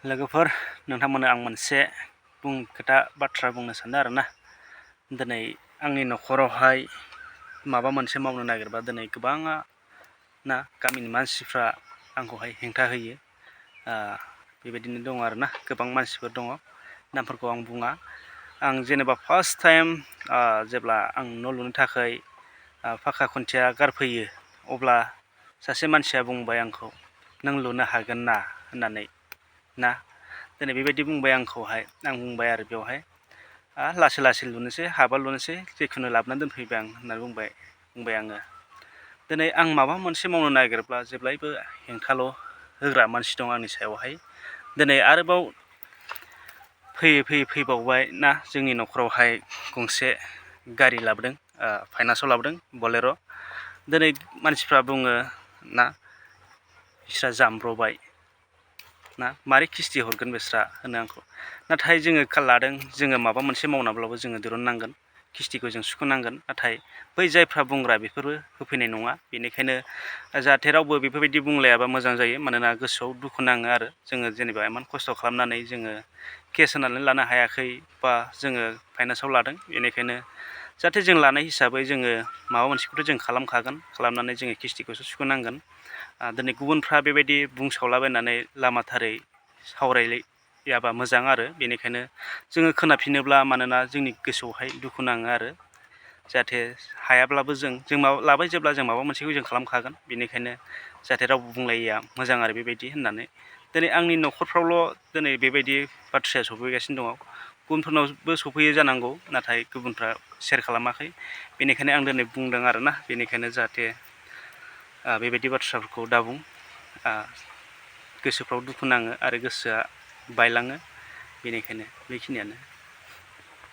लोगोफोर नोंथांमोननो आं मोनसे खोथा बाथ्रा बुंनो सानदों आरोना। दिनै आंनि न'खरावहाय माबा मोनसे मावनो नागिरबा दिनै गोबाङा ना गामिनि मानसिफ्रा आंखौहाय हेंथा होयो। बेबायदिनो दङ आरोना, गोबां मानसिफोर दङ, नामफोरखौ आं बुङा। आं जेनेबा फार्स्ट टाइम जेब्ला आं न' लुनो थाखाय फाखा खुन्थिया गारफैयो, अब्ला सासे मानसिया बुंबाय आंखौ, नों लुनो हागोन ना होननानै ना। दिनै बेबायदि बुंबाय आंखौहाय। आं बुंबाय आरो बेवहाय लासै लासै लुनोसै, हाबा लुनोसै, जिखुनु लाबोनानै दोनफैबाय आं होननानै बुंबाय आङो। दिनै आं माबा मोनसे मावनो नागिरब्ला जेब्लायबो हेंथाल' होग्रा मानसि दं आंनि सायावहाय। दिनै आरोबाव फैबावबाय ना, जोंनि न'खरावहाय गंसे गारि लाबोदों, फाइनान्सआव लाबोदों, बलेर'। दिनै मानसिफ्रा बुङो ना, बिस्रा जामब्र'बाय ना, मारै किस्ति हरगोन बिस्रा होनो आंखौ। नाथाय जोङो खाल लादों, जोङो माबा मोनसे मावनाब्लाबो जोङो दिरुननांगोन, किस्तिखौ जों सुख'नांगोन। नाथाय बै जायफ्रा बुंग्रा बेफोरबो होफैनाय नङा। बेनिखायनो जाहाथे रावबो बेफोरबायदि बुंलायाबा मोजां जायो, मानोना गोसोआव दुखु नाङो आरो। जोङो जेनेबा इमान खस्थ' खालामनानै जोङो केस होनानै लानो हायाखै, बा जोङो फाइनान्सआव लादों। बेनिखायनो जाहाथे जों लानाय हिसाबै जोङो माबा मोनसेखौथ' जों खालामखागोन, खालामनानै जोङो किस्तिखौसो सुख'नांगोन। दिनै गुबुनफ्रा बेबायदि बुंसावलाबायनानै लामाथारै सावरायलायाबा मोजां आरो। बेनिखायनो जोङो खोनाफिनोब्ला, मानोना जोंनि गोसोआवहाय दुखु नाङो आरो। जाहाथे हायाब्लाबो जों लाबाय जेब्ला जों माबा मोनसेखौ जों खालामखागोन। बेनिखायनो जाहाथे रावबो बुंलायैया मोजां आरो बेबायदि होननानै। दिनै आंनि न'खरफ्रावल' दिनै बेबायदि बाथ्राया सफैगासिनो दङ। गुबुनफोरनावबो सफैयो जानांगौ, नाथाय गुबुनफ्रा सेयार खालामाखै। बेनिखायनो आं दिनै बुंदों आरोना। बेनिखायनो जाहाथे बेबायदि बाथ्राफोरखौ दाबुं। गोसोफ्राव दुखु नाङो आरो गोसोआ बायलाङो। बेनिखायनो बेखिनियानो।